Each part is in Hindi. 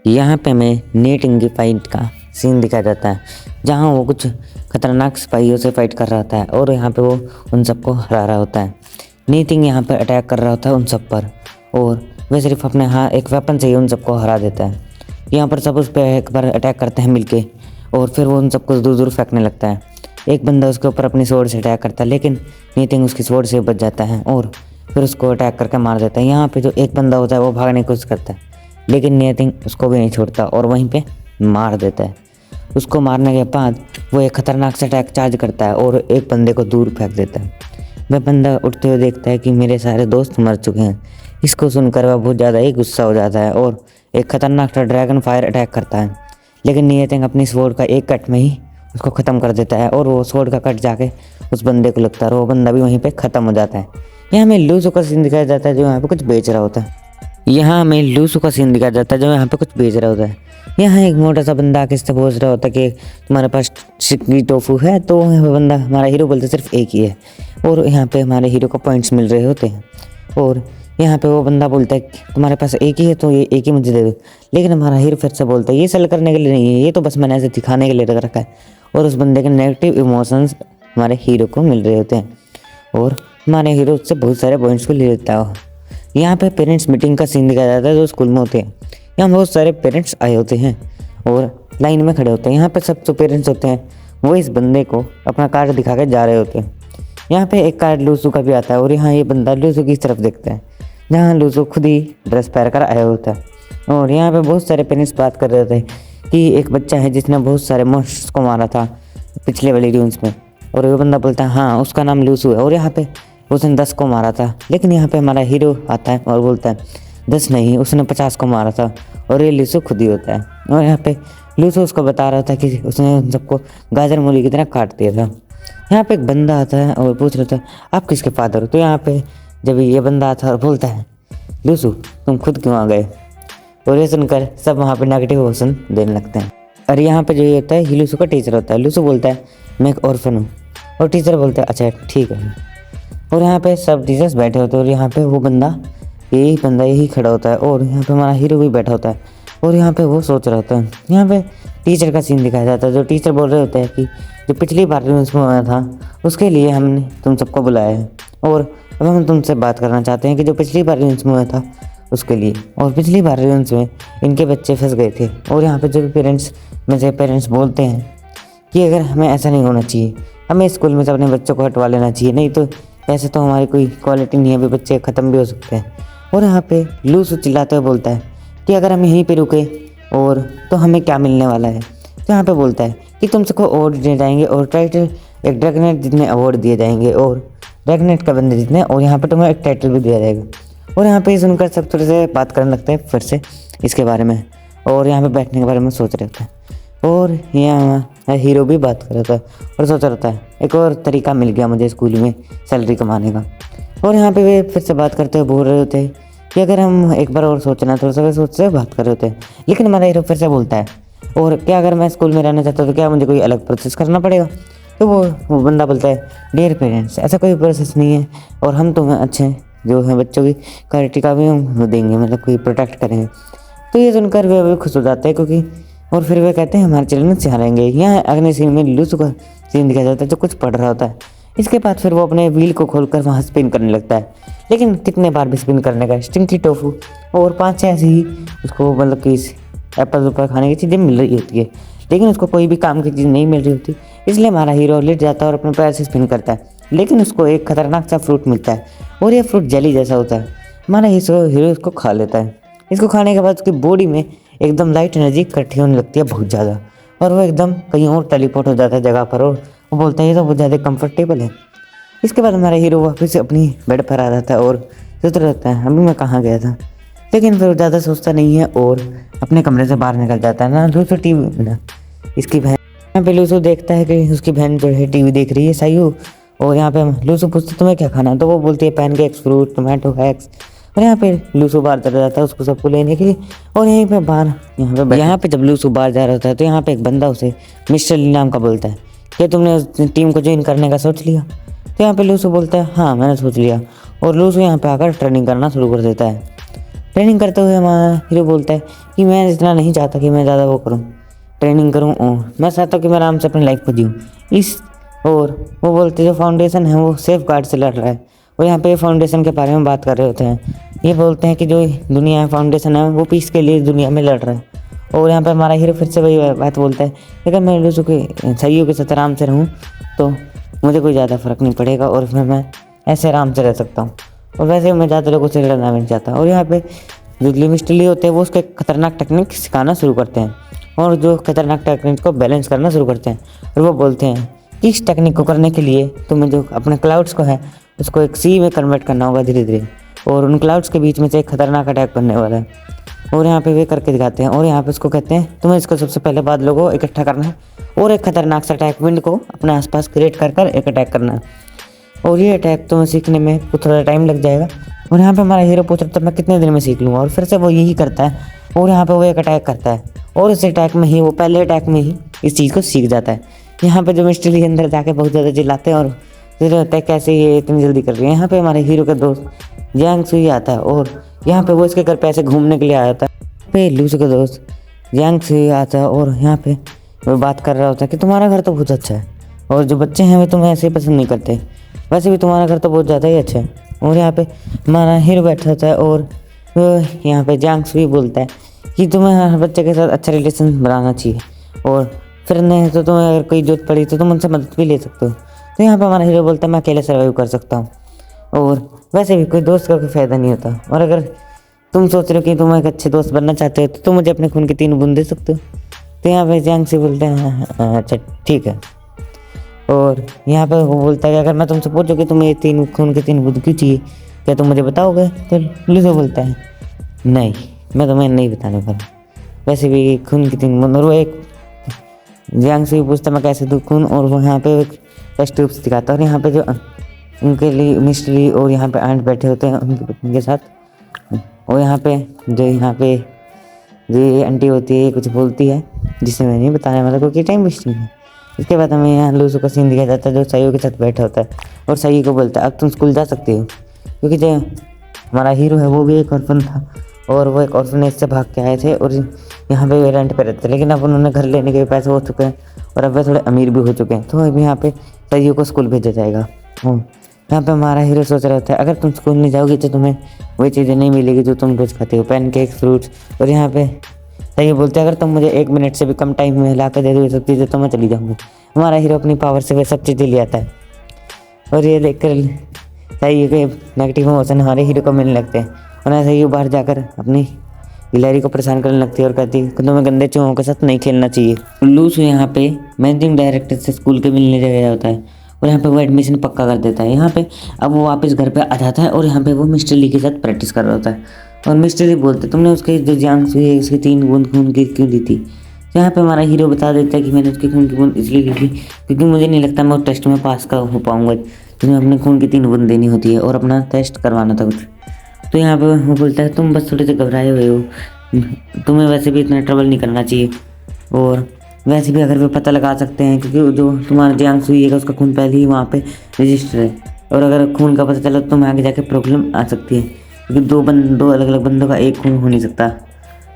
यहाँ पे हमें नीटिंग की फाइट का सीन दिखाया जाता है, जहाँ वो कुछ खतरनाक सिपाहियों से फाइट कर रहा होता है और यहाँ पे वो उन सबको हरा रहा होता है। नीटिंग यहाँ पर अटैक कर रहा होता है उन सब पर और वह सिर्फ अपने एक वेपन से ही उन सबको हरा देता है। यहाँ पर सब उस पर एक बार अटैक करते हैं मिलके और फिर वो उन सबको दूर दूर फेंकने लगता है। एक बंदा उसके ऊपर अपनी स्वॉर्ड से अटैक करता है, लेकिन नीटिंग उसकी स्वॉर्ड से बच जाता है और फिर उसको अटैक करके मार देता है। यहाँ पे जो एक बंदा होता है वो भागने की कोशिश करता है, लेकिन नीटिंग उसको भी नहीं छोड़ता और वहीं पे मार देता है। उसको मारने के बाद वो एक खतरनाक सा अटैक चार्ज करता है और एक बंदे को दूर फेंक देता है। वह बंदा उठते हुए देखता है कि मेरे सारे दोस्त मर चुके हैं। इसको सुनकर वह बहुत ज़्यादा ही गुस्सा हो जाता है और एक खतरनाक सा ड्रैगन फायर अटैक करता है, लेकिन नीटिंग अपनी स्वॉर्ड का एक कट में ही उसको ख़त्म कर देता है और वो स्वॉर्ड का कट जाके उस बंदे को लगता है और वो बंदा भी वहीं पे ख़त्म हो जाता है। यहाँ हमें लूसो का सीन दिखाया जाता है जो यहाँ पे कुछ बेच रहा होता है। यहाँ एक मोटा सा बंदा आके इससे पूछ रहा होता है कि तुम्हारे पास चिकनी टोफू है, तो वह बंदा हमारा हीरो बोलता है सिर्फ एक ही है और यहाँ पे हमारे हीरो को पॉइंट्स मिल रहे होते हैं। और यहाँ पे वो बंदा बोलता है कि तुम्हारे पास एक ही है तो ये एक ही मुझे दे दो, लेकिन हमारा हीरो फिर से बोलता है ये सेल करने के लिए नहीं है, ये तो बस मैंने ऐसे दिखाने के लिए रख रखा है। और उस बंदे के नेगेटिव इमोशंस हमारे हीरो को मिल रहे होते हैं और हमारे हीरो उससे बहुत सारे पॉइंट्स को ले लेता है। यहाँ पे पेरेंट्स मीटिंग का सीन दिखाया जाता है जो स्कूल में होते हैं। यहाँ बहुत सारे पेरेंट्स आए होते हैं और लाइन में खड़े होते हैं। यहाँ पे सब जो पेरेंट्स होते हैं वो इस बंदे को अपना कार्ड दिखा के जा रहे होते हैं। यहाँ पे एक कार्ड लूसू का भी आता है और यहाँ ये बंदा लूसू की तरफ देखता है, जहाँ लूसू खुद ही ड्रेस पहन कर आया होता है। और यहाँ पे बहुत सारे पेरेंट्स बात कर रहे होते हैं कि एक बच्चा है जिसने बहुत सारे मॉन्स्टर्स को मारा था पिछले वाली ड्यून्स में, और वो बंदा बोलता है हाँ उसका नाम लूसू है और यहाँ पे उसने 10 को मारा था। लेकिन यहाँ पे हमारा हीरो आता है और बोलता है 10 नहीं, उसने 50 को मारा था और ये लूसू खुद ही होता है। और यहाँ पे लूसू उसको बता रहा था कि उसने उन सबको गाजर मूली की तरह काट दिया था। यहाँ पे एक बंदा आता है और पूछ रहा था आप किसके फादर हो, तो यहाँ पे जब ये बंदा आता है और बोलता है लूसू तुम खुद क्यों आ गए, और ये सुनकर सब वहाँ पे नेगेटिव इमोशन देने लगते हैं। और यहाँ पे जो ये होता है लूसू का टीचर होता है। लूसू बोलता है मैं एक ऑर्फन हूँ, और टीचर बोलता है अच्छा ठीक है। और यहाँ पे सब टीचर्स बैठे होते हैं और यहाँ पे वो बंदा यही खड़ा होता है और यहाँ पे हमारा हीरो भी बैठा होता है और यहाँ पे वो सोच रहा होता है। यहाँ पे टीचर का सीन दिखाया जाता है जो टीचर बोल रहे होते हैं कि जो पिछली बार उसमें हुआ था उसके लिए हमने तुम सबको बुलाया है और अब हम तुमसे बात करना चाहते हैं कि जो पिछली बार में हुआ था उसके लिए। और पिछली बार में इनके बच्चे फंस गए थे और यहाँ पे जो पेरेंट्स में से पेरेंट्स बोलते हैं कि अगर हमें ऐसा नहीं होना चाहिए, हमें स्कूल में से अपने बच्चों को हटवा लेना चाहिए, नहीं तो ऐसे तो हमारी कोई क्वालिटी नहीं है, अभी बच्चे ख़त्म भी हो सकते हैं। और यहाँ पे लूसू चिल्लाते हुए बोलता है कि अगर हम यहीं पे रुके और तो हमें क्या मिलने वाला है, तो यहाँ पे बोलता है कि तुम सबको अवार्ड दिए जाएंगे और टाइटल एक ड्रैगनेट जितने अवार्ड दिए जाएंगे और ड्रैगनेट का बंदे जितने, और यहाँ पे तुम्हें एक टाइटल भी दिया जाएगा। और यहाँ पे सुनकर सब थोड़े से बात करने लगते हैं फिर से इसके बारे में और यहाँ पे बैठने के बारे में सोच रहे थे। और यहाँ हीरो भी बात कर रहा था और सोच रहा था एक और तरीका मिल गया मुझे स्कूल में सैलरी कमाने का। और यहाँ पे वे फिर से बात करते हुए बोल रहे होते कि अगर हम एक बार और सोचना, थोड़ा सा सोच से बात कर रहे होते हैं। लेकिन हमारा हीरो फिर से बोलता है और क्या अगर मैं स्कूल में रहना चाहता हूँ तो क्या मुझे कोई अलग प्रोसेस करना पड़ेगा, तो वो बंदा बोलता है डियर पेरेंट्स ऐसा कोई प्रोसेस नहीं है और हम तुम्हें अच्छे जो है बच्चों की क्वालिटी का भी हम देंगे, मतलब कोई प्रोटेक्ट करेंगे। तो ये सुनकर वे भी खुश हो जाते हैं क्योंकि, और फिर वे कहते हैं हमारे चिल्ड्रन से रहेंगे। यहाँ अगले सीन में लूसू का सीन दिखाया जाता है जो कुछ पढ़ रहा होता है। इसके बाद फिर वो अपने व्हील को खोलकर वहाँ स्पिन करने लगता है, लेकिन कितने बार भी स्पिन करने का स्टिंकी टोफू और 5 ऐसे ही उसको मतलब कि एप्पल ऊपर खाने की चीज़ें मिल रही होती है, लेकिन उसको कोई भी काम की चीज़ नहीं मिल रही होती। इसलिए हमारा हीरो लेट जाता है और अपने पैर से स्पिन करता है, लेकिन उसको एक खतरनाक सा फ्रूट मिलता है और ये फ्रूट जेली जैसा होता है। हमारा हीरो इसको खा लेता है। इसको खाने के बाद उसकी बॉडी में एकदम लाइट एनर्जी इकट्ठी होने लगती है बहुत ज़्यादा, और वो एकदम कहीं और टेलीपोर्ट हो जाता है जगह पर और वो बोलता है ये तो बहुत ज़्यादा कंफर्टेबल है। इसके बाद हमारा हीरो वापस अपनी बेड पर आ जाता है और सोच रहता है अभी मैं कहाँ गया था, लेकिन फिर ज़्यादा सोचता नहीं है और अपने कमरे से बाहर निकल जाता है। ना लूसू टीवी ना इसकी बहन, यहाँ पे लूसू देखता है कि उसकी बहन जो है टीवी देख रही है सायू, और यहाँ पे लूसू पूछता तुम्हें क्या खाना है, तो वो बोलती है पैनकेक्स, फ्रूट, टोमेटो हैक्स। और यहाँ पे लूसू बाहर चला जाता है उसको सबको लेने के लिए। और यहीं पे बाहर यहाँ पे जब लूसू बाहर जा रहा होता है तो यहाँ पे एक बंदा उसे मिस्टर ली नाम का बोलता है क्या तुमने उस टीम को ज्वाइन करने का सोच लिया, तो यहाँ पे लूसू बोलता है हाँ मैंने सोच लिया। और लूसू यहाँ पे आकर ट्रेनिंग करना शुरू कर देता है ट्रेनिंग करते हुए हमारा हीरो बोलता है कि मैं इतना नहीं चाहता कि मैं ज़्यादा वो करूँ, ट्रेनिंग करूँ, और मैं चाहता हूँ कि मैं आराम से अपनी लाइफ को जीऊँ। इस और वो बोलते जो फाउंडेशन है वो सेफ गार्ड से लड़ रहा है, और यहाँ पे फाउंडेशन के बारे में बात कर रहे होते हैं। ये बोलते हैं कि जो दुनिया है फाउंडेशन है वो पीस के लिए दुनिया में लड़ रहा है। और यहाँ पे हमारा हीरो फिर से वही बात बोलता है, अगर मैं लूसू के सही के साथ आराम से रहूँ तो मुझे कोई ज़्यादा फ़र्क नहीं पड़ेगा, और फिर मैं ऐसे आराम से रह सकता हूँ, और वैसे मैं ज़्यादा लोगों से लड़ना नहीं चाहता। और यहाँ पे जो लिमिस्टली होते हैं वो उसको एक खतरनाक टेक्निक सिखाना शुरू करते हैं, और जो खतरनाक टेक्निक को बैलेंस करना शुरू करते हैं। और वो बोलते हैं कि इस टेक्निक को करने के लिए तुम्हें जो अपने क्लाउड्स को है उसको एक सी में कन्वर्ट करना होगा धीरे धीरे, और उन क्लाउड्स के बीच में से एक खतरनाक अटैक बनने वाला है। और यहाँ पे वे करके दिखाते हैं, और यहाँ पे उसको कहते हैं तुम्हें इसको सबसे पहले बादलों को इकट्ठा करना है और एक खतरनाक सा अटैक विंड को अपने आसपास क्रिएट कर कर एक अटैक करना है, और ये अटैक तुम्हें सीखने में कुछ थोड़ा टाइम लग जाएगा। और यहाँ पे हमारा हीरो पूछ रहा था मैं कितने दिन में सीख लूँगा, और फिर से वो यही करता है, और यहाँ पे वो एक अटैक करता है, और इस अटैक में ही वो पहले अटैक में ही इस चीज़ को सीख जाता है। यहाँ पे जो मिस्टर ली अंदर जाके बहुत ज़्यादा चिल्लाते हैं, और फिर होता है कैसे ये इतनी जल्दी कर रही है। यहाँ पे हमारे हीरो का दोस्त जियांग सुई आता है, और यहाँ पे वो इसके घर पे ऐसे घूमने के लिए आया था। पे लूसू का दोस्त जियांग सुई आता है, और यहाँ पे वो बात कर रहा होता है कि तुम्हारा घर तो बहुत अच्छा है, और जो बच्चे हैं वे तुम्हें ऐसे पसंद नहीं करते, वैसे भी तुम्हारा घर तो बहुत ज़्यादा ही अच्छा है। और यहाँ पे हमारा हीरो बैठा होता है, और यहाँ पे जियांग सुई बोलता है कि तुम्हें हर बच्चे के साथ अच्छा रिलेशन बनाना चाहिए, और फिर नहीं तो तुम्हें अगर कोई जरूरत पड़ी तो तुम उनसे मदद भी ले सकते हो। तो यहाँ पे हमारा हीरो बोलता है मैं अकेले सर्वाइव कर सकता हूँ, और वैसे भी कोई दोस्त का कोई फ़ायदा नहीं होता, और अगर तुम सोच रहे हो कि तुम एक अच्छे दोस्त बनना चाहते हो तो तुम मुझे अपने खून की 3 बूंद दे सकते हो। तो यहाँ पे जियांग सुई बोलते हैं हाँ, अच्छा ठीक है। और यहाँ पे वो बोलता है कि अगर मैं तुमसे पूछूं कि तुम्हें 3 खून के 3 बूंद क्यों चाहिए, क्या तुम मुझे बताओगे? तो लूसो बोलता है नहीं, मैं तुम्हें नहीं बताने वाला, वैसे भी खून की 3 बूंद। और वो एक जियांग से पूछता मैं कैसे दूँ खून, और वो यहाँ पे एक टेस्ट ट्यूब्स दिखाता है, और यहाँ पे जो उनके लिए मिस्ट्री और यहाँ पे आंट बैठे होते हैं उनकी पत्नी के साथ, और यहाँ पे जो ये आंटी होती है ये कुछ बोलती है जिसे मैं नहीं बताने वाला क्योंकि टाइम वेस्टिंग है। इसके बाद हमें यहाँ लूसू का सीन दिखाया जाता है जो साइयो के साथ बैठा होता है, और साइयो को बोलता है अब तुम स्कूल जा सकते हो, क्योंकि जो हमारा हीरो है वो भी एक ऑर्फन था, और वो एक ऑर्फनेज से भाग के आए थे, और यहाँ पे रेंट पे रहते थे, लेकिन अब उन्होंने घर लेने के पैसे हो चुके हैं, और अब वे थोड़े अमीर भी हो चुके हैं, तो अब यहाँ पे साइयो को स्कूल भेजा जाएगा। यहाँ पे हमारा हीरो सोच रहा होता है अगर तुम स्कूल नहीं जाओगी तो तुम्हें वही चीज़ें नहीं मिलेगी जो तुम रोज़ खाते हो, पैनकेक, फ्रूट्स। और यहाँ पे सही बोलते हैं अगर तुम मुझे 1 मिनट से भी कम टाइम में ला कर दे दो ये सब चीज़ें तो मैं चली जाऊँगी। हमारा हीरो अपनी पावर से वे सब चीज़ें ले आता है, और ये देखकर सही के नेगेटिव इमोशन हमारे हीरो को मिलने लगते हैं, और ऐसे ही बाहर जाकर अपनी गिलहरी को परेशान करने लगती है और कहती है कि तुम्हें गंदे चूहों के साथ नहीं खेलना चाहिए। लूसू यहाँ पे मैनेजिंग डायरेक्टर से स्कूल के मिलने गया होता है, और यहाँ पे वो एडमिशन पक्का कर देता है। यहाँ पे अब वो वापस घर पे आ जाता है, और यहाँ पे वो मिस्टर ली के साथ प्रैक्टिस कर रहा होता है, और मिस्टर ली बोलते तुमने उसके जो जियांग सुई है उसकी 3 बूंद खून की क्यों दी थी। तो यहाँ पे हमारा हीरो बता देता है कि मैंने उसकी खून की बूंद इसलिए दी थी क्योंकि मुझे नहीं लगता मैं उस टेस्ट में पास का हो पाऊँगा, तुम्हें अपने खून की 3 बूंद देनी होती है और अपना टेस्ट करवाना था कुछ। तो यहाँ पे वो बोलता है तुम बस थोड़े से घबराए हुए हो, तुम्हें वैसे भी इतना ट्रबल नहीं करना चाहिए, और वैसे भी अगर वे पता लगा सकते हैं क्योंकि जो तुम्हारा जियांग सुई है उसका खून पहले ही वहाँ पे रजिस्टर है, और अगर खून का पता चला तो तुम्हें आगे जाके प्रॉब्लम आ सकती है क्योंकि दो अलग अलग बंदों का एक खून हो नहीं सकता,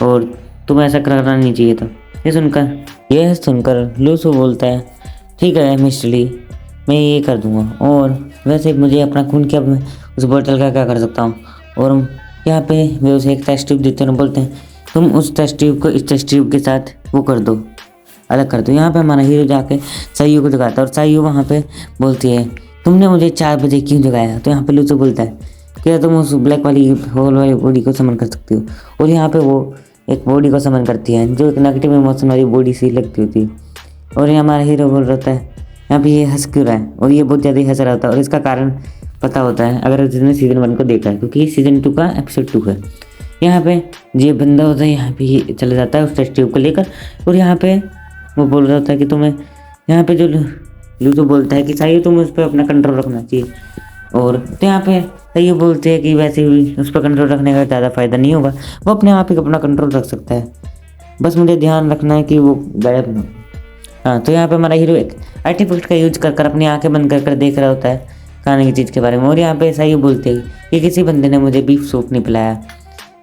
और तुम्हें ऐसा करना नहीं चाहिए था। यह सुनकर लूसू बोलता है ठीक है मिस्टर ली, मैं ये कर दूँगा, और वैसे मुझे अपना खून क्या मैं उस बोतल का क्या कर सकता हूँ। और यहाँ पे वे उसे एक टेस्ट ट्यूब देते हैं, बोलते हैं तुम उस टेस्ट ट्यूब को इस टेस्ट ट्यूब के साथ वो कर दो, अलग कर दो। यहाँ पे हमारा हीरो जाके साइयो को जगाता है, और साइयो वहाँ पे बोलती है तुमने मुझे 4 बजे क्यों जगाया। तो यहाँ पे लूसू बोलता है क्या तुम उस ब्लैक वाली होल वाली बॉडी को समन कर सकती हो, और यहाँ पे वो एक बॉडी को समन करती है जो एक नेगेटिव इमोशन वाली बॉडी सी लगती होती है। और ये हमारा हीरो बोल रहा होता है यहाँ पे ये हंस क्यों रहा है, और ये बहुत ज़्यादा हंस रहा होता है, और इसका कारण पता होता है अगर जिसने सीज़न 1 को देखा है क्योंकि ये सीज़न 2 का एपिसोड 2 है। यहाँ पे ये बंदा होता है यहाँ पे ये चला जाता है उस टेस्ट ट्यूब को लेकर, और यहाँ पे वो बोल रहा होता है कि तुम्हें यहाँ पे जो लूसू बोलता है कि चाहिए तुम्हें उस पर अपना कंट्रोल रखना चाहिए, और तो यहाँ पे ये बोलते हैं कि वैसे भी उस पर कंट्रोल रखने का ज़्यादा फ़ायदा नहीं होगा, वो अपने आप ही अपना कंट्रोल रख सकता है, बस मुझे ध्यान रखना है कि वो गायब ना। हाँ तो यहाँ पे हमारा हीरो एक आर्टिफैक्ट का यूज कर अपनी आंखें बंद कर देख रहा होता है खाने की चीज़ के बारे में, और यहाँ पे ऐसा ही बोलते हैं कि किसी बंदे ने मुझे बीफ सूप नहीं पिलाया,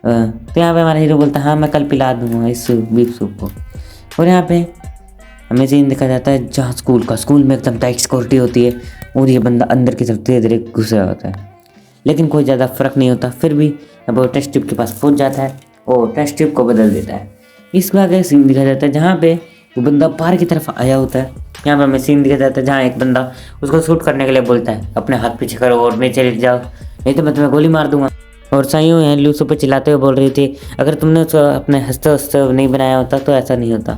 तो यहाँ पे हमारा हीरो बोलता है हाँ मैं कल पिला दूंगा इस बीफ सूप को। और यहाँ पे हमें सीन दिखा जाता है जहाँ स्कूल में एकदम टाइट सिक्योरिटी होती है और ये बंदा अंदर की तरफ धीरे धीरे घुस रहा होता है, लेकिन कोई ज़्यादा फ़र्क नहीं होता। फिर भी अब वो टेस्ट ट्यूब के पास पहुँच जाता है और टेस्ट ट्यूब को बदल देता है। इसके आगे सीन दिखा जाता है जहाँ पे वो बंदा बाहर की तरफ आया होता है। यहाँ पे हमें सीन दिखा जाता है जहाँ एक बंदा उसको शूट करने के लिए बोलता है अपने हाथ पीछे करो और नीचे लेट जाओ, नहीं तो मैं तुम्हें गोली मार दूंगा। और साइयों यहाँ लूसो पर चिल्लाते हुए बोल रही थी अगर तुमने उसको अपने हंसते हंसते नहीं बनाया होता तो ऐसा नहीं होता,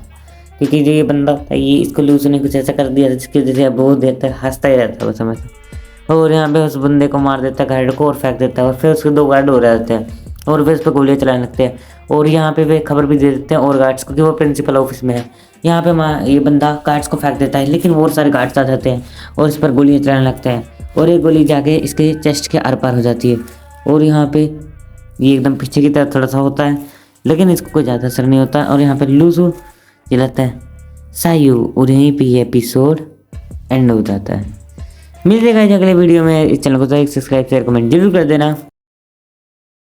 क्योंकि जो ये बंदा था ये इसको लूसो ने कुछ ऐसा कर दिया जिसकी वजह से अब वो देर तक हंसता ही रहता है वो समय से। और यहाँ पे उस बंदे को मार देता है गार्ड को और फेंक देता है और फिर उसके 2 गार्ड हो रहे होते हैं और वे उस पर गोलियाँ चलाने लगते हैं। और यहाँ पे वे खबर भी दे देते हैं और गार्ड्स को कि वो प्रिंसिपल ऑफिस में है। यहाँ पे ये बंदा गार्ड्स को फेंक देता है लेकिन बहुत सारे गार्ड्स आ जाते हैं और इस पर गोलियाँ चलाने लगते हैं और एक गोली जाके इसके चेस्ट के आर पार हो जाती है और यहाँ पे ये एकदम पीछे की तरफ थोड़ा सा होता है लेकिन इसको कोई ज़्यादा असर नहीं होता। और यहाँ पे लूसू चिल्लाता है सायू और यहीं पे ये एपिसोड एंड हो जाता है। मिलते हैं अगले वीडियो में। इस चैनल को लाइक सब्सक्राइब शेयर कमेंट जरूर कर देना।